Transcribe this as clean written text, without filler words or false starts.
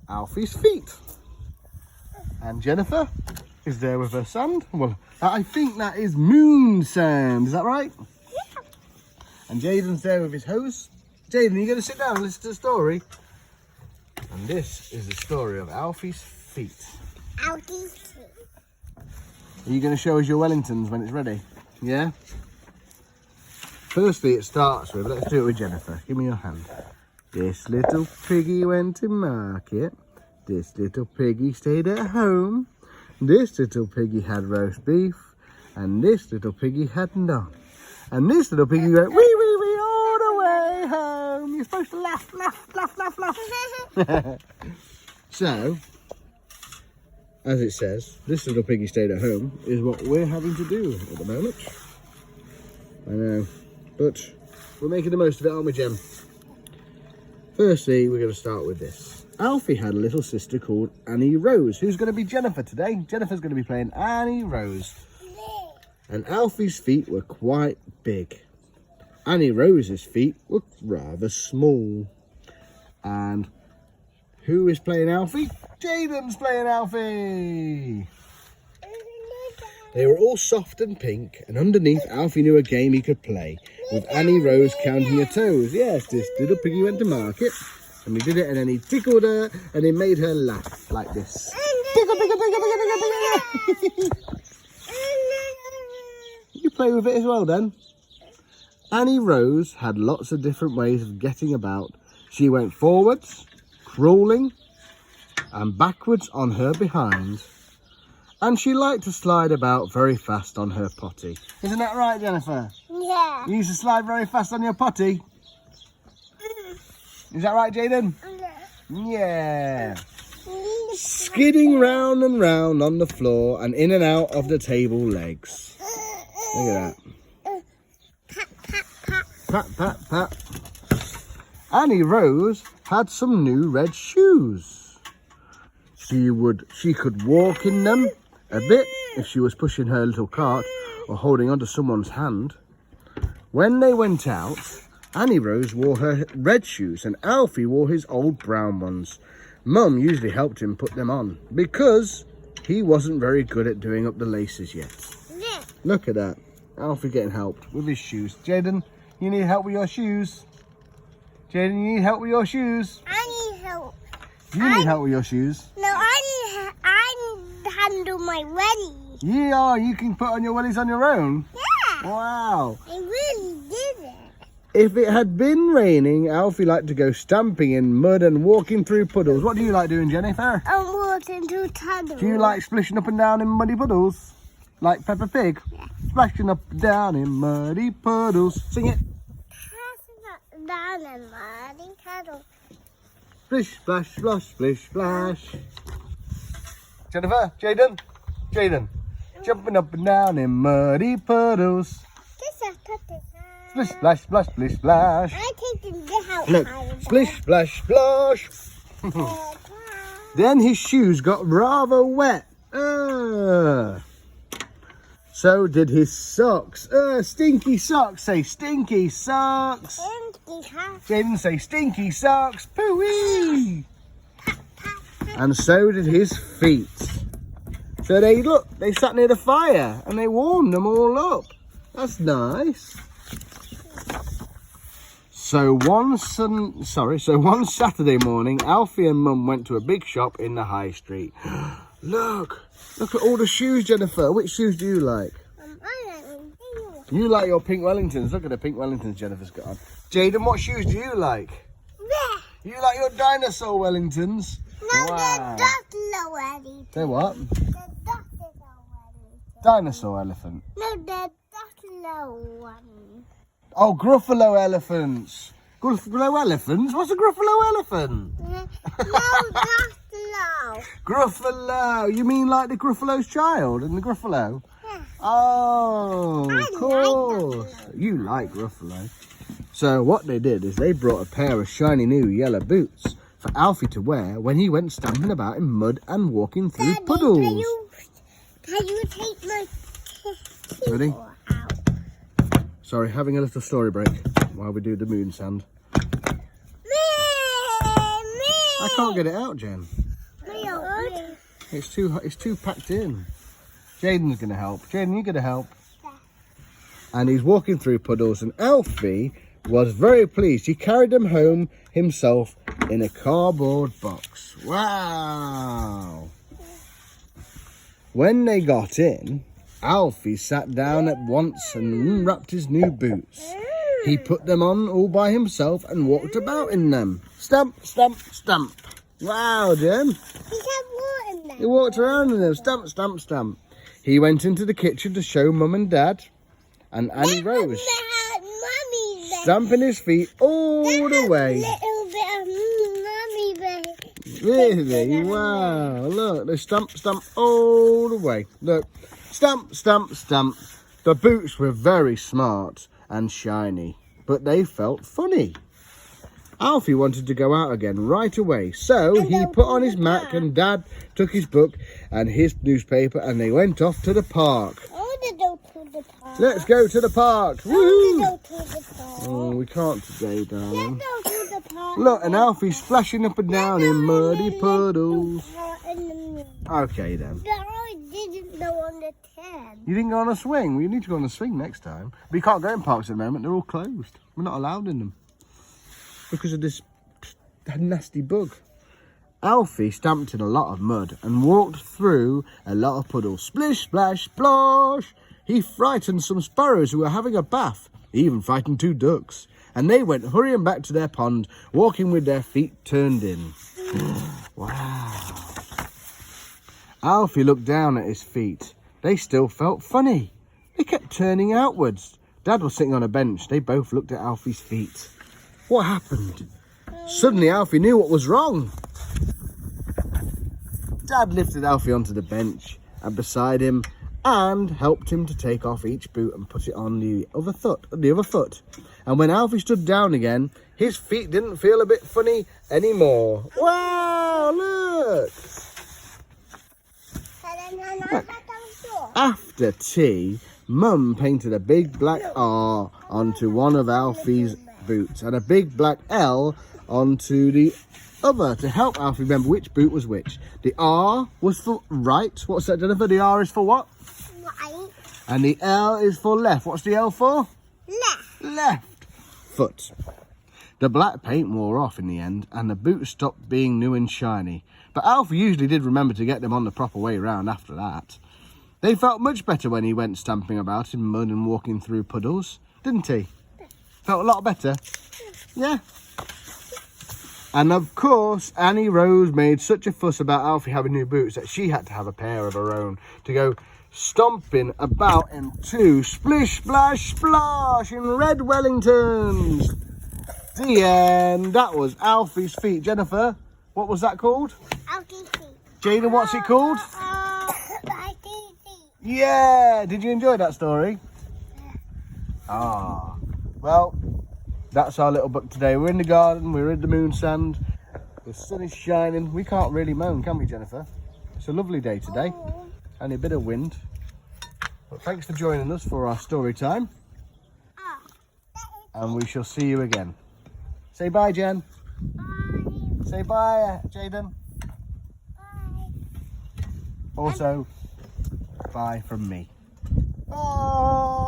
Alfie's feet. And Jennifer is there with her sand. Well, I think that is moon sand. Is that right? Yeah. And Jaden's there with his hose. Jaden, are you going to sit down and listen to the story? And this is the story of Alfie's feet. Alfie's feet. Are you going to show us your Wellingtons when it's ready? Yeah? Firstly, it starts with, let's do it with Jennifer. Give me your hand. This little piggy went to market. This little piggy stayed at home. This little piggy had roast beef. And this little piggy had none. And this little piggy went wee, wee, wee all the way home. You're supposed to laugh, laugh, laugh, laugh, laugh. So, as it says, this little piggy stayed at home is what we're having to do at the moment. I know, but we're making the most of it, aren't we, Jem? Firstly, we're going to start with this. Alfie had a little sister called Annie Rose, who's going to be Jennifer today. Jennifer's going to be playing Annie Rose. And Alfie's feet were quite big. Annie Rose's feet were rather small. And who is playing Alfie? Jaden's playing Alfie. They were all soft and pink, and underneath Alfie knew a game he could play, with Annie Rose counting her toes. Yes, this little piggy went to market, and he did it, and then he tickled her, and he made her laugh like this. Tickle, tickle, tickle, tickle, tickle, tickle. You play with it as well then. Annie Rose had lots of different ways of getting about. She went forwards, crawling, and backwards on her behind. And she liked to slide about very fast on her potty. Isn't that right, Jennifer? Yeah. You used to slide very fast on your potty? Is that right, Jaden? Yeah. Skidding round and round on the floor and in and out of the table legs. Look at that. Pat, pat, pat. Annie Rose had some new red shoes. She could walk in them a bit if she was pushing her little cart or holding onto someone's hand. When they went out, Annie Rose wore her red shoes and Alfie wore his old brown ones. Mum usually helped him put them on because he wasn't very good at doing up the laces yet. Yeah. Look at that. Alfie getting helped with his shoes. Jaden, you need help with your shoes. Jaden, you need help with your shoes. I need help. You need help with your shoes. No, I handle my wellies. Yeah, you can put on your wellies on your own. Yeah. Wow. I really did it. If it had been raining, Alfie liked to go stamping in mud and walking through puddles. What do you like doing, Jennifer? I'm walking through tunnels. Do you like splishing up and down in muddy puddles? Like Peppa Pig? Yeah. Splashing up and down in muddy puddles. Sing it. Passing up down in muddy tunnels. Splish, splash, splosh, splish, splash. Jennifer, Jaden, jumping up and down in muddy puddles. Splish, splash, splash, splish, splash. I taking the house. Look, splish, splash, splash. Then his shoes got rather wet. So did his socks. Stinky socks. Say stinky socks. Jaden, say stinky socks. Pooey. And so did his feet. So they sat near the fire and they warmed them all up. That's nice. So one Saturday morning, Alfie and Mum went to a big shop in the high street. Look at all the shoes, Jennifer. Which shoes do you like? You like your pink Wellingtons. Look at the pink Wellingtons Jennifer's got on. Jaden, what shoes do you like? Yeah. You like your dinosaur Wellingtons? No, Wow. the duck Wellington. They're what? The duck Wellington. Dinosaur elephant. No, the duck one. Oh, Gruffalo elephants. Gruffalo elephants? What's a Gruffalo elephant? No, duck Gruffalo. You mean like the Gruffalo's child and the Gruffalo? Yeah. Oh, I cool. like Gruffalo. You like Gruffalo. So what they did is they brought a pair of shiny new yellow boots for Alfie to wear when he went stamping about in mud and walking through Daddy, puddles. Can you take my Ready? out? Sorry, having a little story break while we do the moon sand. Me. I can't get it out, Jen. It's too packed in. Jaden's going to help. Jaden, you going to help? Yeah. And he's walking through puddles, and Alfie was very pleased. He carried them home himself in a cardboard box. Wow! When they got in, Alfie sat down at once and unwrapped his new boots. He put them on all by himself and walked about in them. Stamp, stamp, stamp. Wow, Jen. He walked around in them. Stamp, stamp, stamp. He went into the kitchen to show Mum and Dad and Annie Rose. Stamping his feet all the way. Really? Wow. Look, they stamp, stamp all the way. Look. Stamp, stamp, stamp. The boots were very smart and shiny, but they felt funny. Alfie wanted to go out again right away, so he put on his Mac and Dad took his book and his newspaper and they went off to the park. I want to go to the park. Let's go to the park. Woohoo! Go to the park. Oh, we can't today, darling. Let's go to the park. Look, and Alfie's splashing up and down in muddy puddles. Okay, then. I didn't go on the 10. You didn't go on a swing? Well, you need to go on a swing next time. But you can't go in parks at the moment. They're all closed. We're not allowed in them because of this nasty bug. Alfie stamped in a lot of mud and walked through a lot of puddles. Splish, splash, splosh! He frightened some sparrows who were having a bath. He even frightened 2 ducks. And they went hurrying back to their pond, walking with their feet turned in. Wow. Alfie looked down at his feet. They still felt funny. They kept turning outwards. Dad was sitting on a bench. They both looked at Alfie's feet. What happened? Suddenly Alfie knew what was wrong. Dad lifted Alfie onto the bench and beside him and helped him to take off each boot and put it on the other foot. And when Alfie stood down again, his feet didn't feel a bit funny anymore. Wow, look! After tea, Mum painted a big black R onto one of Alfie's boots and a big black L onto the other to help Alfie remember which boot was which. The R was for right. What's that, Jennifer? The R is for what? Right. And the L is for left. What's the L for? Left. Left foot. The black paint wore off in the end and the boots stopped being new and shiny. But Alfie usually did remember to get them on the proper way round after that. They felt much better when he went stamping about in mud and walking through puddles, didn't he? Felt a lot better. Yeah. And of course, Annie Rose made such a fuss about Alfie having new boots that she had to have a pair of her own to go stomping about in 2 splish, splash, splosh in red Wellingtons. The end. That was Alfie's feet. Jennifer, what was that called? Alfie's feet. Jada, what's it called? Alfie's feet. Yeah. Did you enjoy that story? Ah. Well, that's our little book today. We're in the garden. We're in the moon sand. The sun is shining. We can't really moan, can we, Jennifer? It's a lovely day today. And a bit of wind. But thanks for joining us for our story time. And we shall see you again. Say bye, Jen. Bye. Say bye, Jaden. Bye. Also, bye from me. Bye.